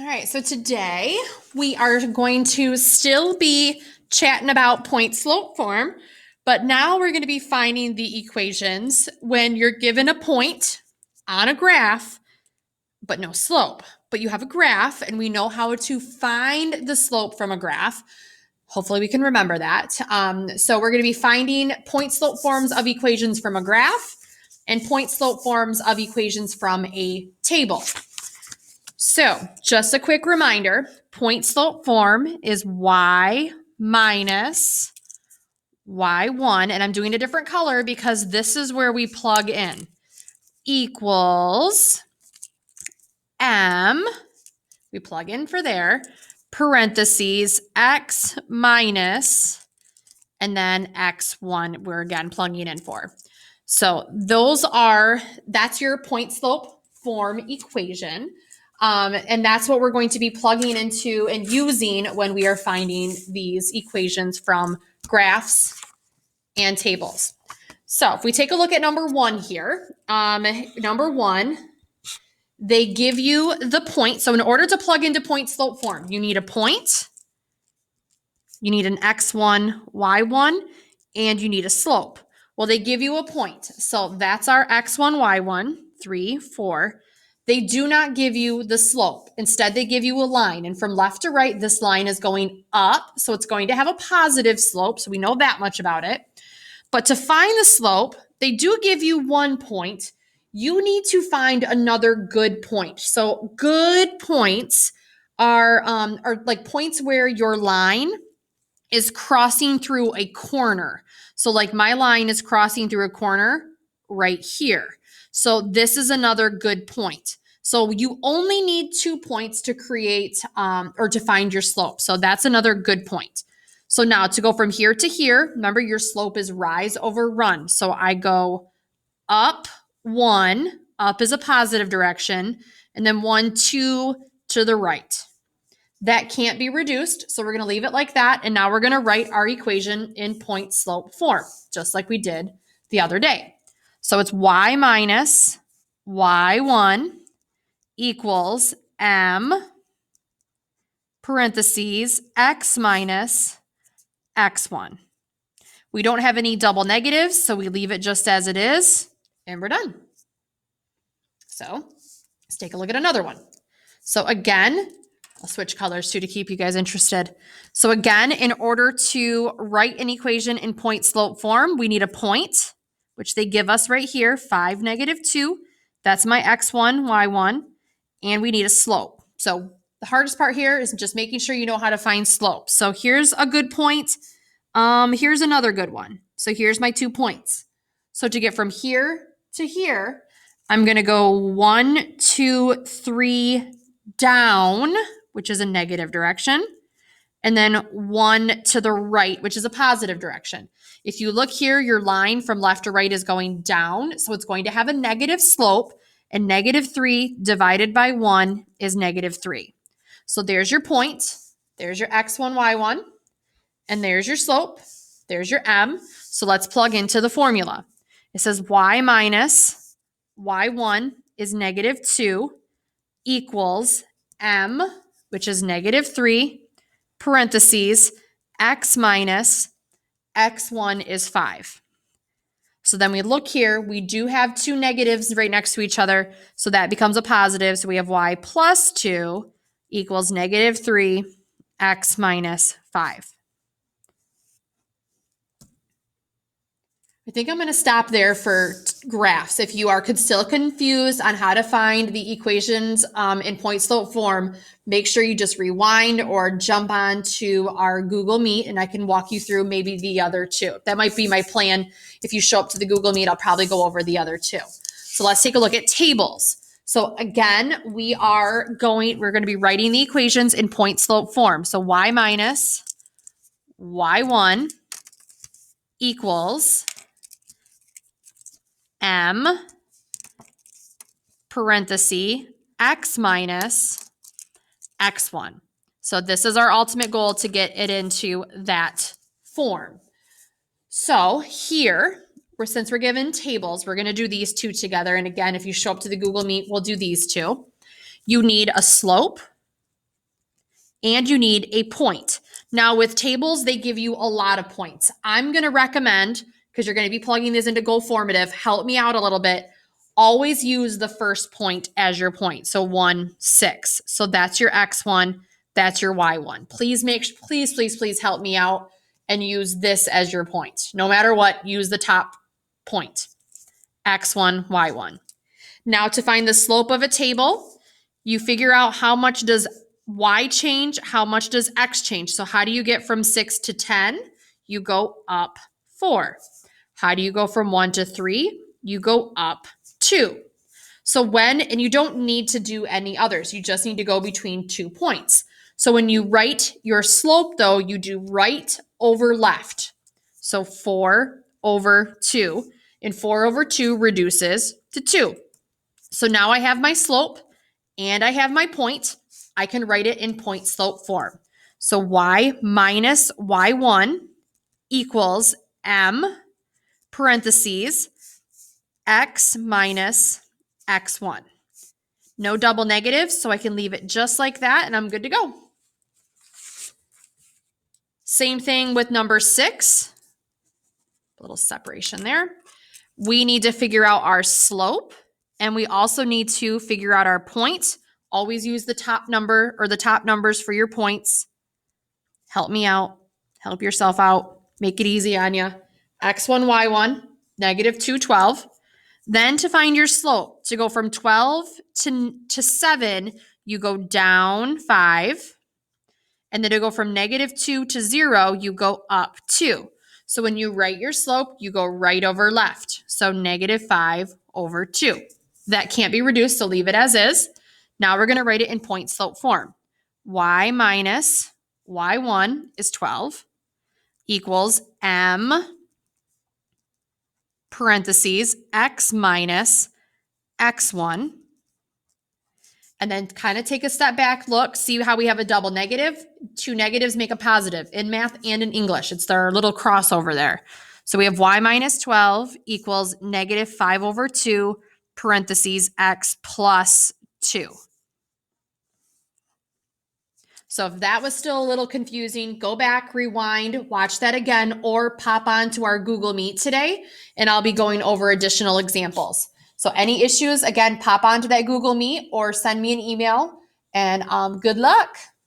All right, so today we are going to still be chatting about point slope form, but now we're going to be finding the equations when you're given a point on a graph, but no slope. But you have a graph, and we know how to find the slope from a graph. Hopefully we can remember that. So we're going to be finding point slope forms of equations from a graph and point slope forms of equations from a table. So just a quick reminder, point slope form is y minus y1, and I'm doing a different color because this is where we plug in, equals m, we plug in for there, parentheses, x minus, and then x1, we're again plugging in for. So that's your point slope form equation. And that's what we're going to be plugging into and using when we are finding these equations from graphs and tables. So if we take a look at number one here, number one, they give you the point. So in order to plug into point slope form, you need a point, you need an x1, y1, and you need a slope. Well, they give you a point. So that's our x1, y1, 3, 4. They do not give you the slope. Instead, they give you a line. And from left to right, this line is going up. So it's going to have a positive slope. So we know that much about it. But to find the slope, they do give you 1 point. You need to find another good point. So good points are like points where your line is crossing through a corner. So like my line is crossing through a corner right here. So this is another good point. So you only need 2 points to create or to find your slope. So that's another good point. So now to go from here to here, remember your slope is rise over run. So I go up 1, up is a positive direction, and then 1, 2 to the right. That can't be reduced, so we're going to leave it like that. And now we're going to write our equation in point slope form, just like we did the other day. So it's y minus y1 equals m parentheses x minus x1. We don't have any double negatives, so we leave it just as it is, and we're done. So let's take a look at another one. So again, I'll switch colors too to keep you guys interested. So again, in order to write an equation in point slope form, we need a point, which they give us right here, 5, -2. That's my x1, y1, and we need a slope. So the hardest part here is just making sure you know how to find slope. So here's a good point. Here's another good one. So here's my 2 points. So to get from here to here, I'm going to go 1, 2, 3 down, which is a negative direction, and then 1 to the right, which is a positive direction. If you look here, your line from left to right is going down, so it's going to have a negative slope, and -3 divided by 1 is -3. So there's your point, there's your x1, y1, and there's your slope, there's your m. So let's plug into the formula. It says y minus y1 is -2 equals m, which is -3, parentheses, x minus x1 is 5. So then we look here, we do have 2 negatives right next to each other, so that becomes a positive. So we have y plus 2 equals -3, x minus 5. I think I'm going to stop there for graphs. If you are still confused on how to find the equations in point slope form, make sure you just rewind or jump on to our Google Meet and I can walk you through maybe the other 2. That might be my plan. If you show up to the Google Meet, I'll probably go over the other 2. So let's take a look at tables. So again, we're going to be writing the equations in point slope form. So y minus y1 equals m parenthesis x minus x1. So this is our ultimate goal, to get it into that form. So here, since we're given tables, we're going to do these 2 together. And again, if you show up to the Google Meet, we'll do these 2. You need a slope and you need a point. Now with tables, they give you a lot of points. I'm going to recommend, because you're going to be plugging this into Go Formative, help me out a little bit. Always use the first point as your point. So 1, 6. So that's your X1, that's your Y1. Please please help me out and use this as your point. No matter what, use the top point. X1, Y1. Now to find the slope of a table, you figure out how much does Y change, how much does X change. So how do you get from 6 to 10? You go up 4. How do you go from 1 to 3? You go up 2. So and you don't need to do any others. You just need to go between 2 points. So when you write your slope though, you do right over left. So 4 over 2. And 4 over 2 reduces to 2. So now I have my slope and I have my point. I can write it in point slope form. So y minus y1 equals m parentheses x minus x1. No double negatives, so I can leave it just like that and I'm good to go. Same thing with number 6. A little separation there. We need to figure out our slope and we also need to figure out our point. Always use the top number or the top numbers for your points. Help me out. Help yourself out. Make it easy on you. X1, Y1, negative 2, 12. Then to find your slope, to go from 12 to 7, you go down 5. And then to go from negative 2 to 0, you go up 2. So when you write your slope, you go right over left. So negative 5 over 2. That can't be reduced, so leave it as is. Now we're going to write it in point slope form. Y minus y1 is 12 equals m parentheses x minus x1. And then kind of take a step back, look, see how we have a double negative? 2 negatives make a positive in math and in English. It's their little crossover there. So we have y minus 12 equals negative 5 over 2 parentheses x plus 2. So if that was still a little confusing, go back, rewind, watch that again, or pop on to our Google Meet today, and I'll be going over additional examples. So any issues, again, pop onto that Google Meet or send me an email, and good luck.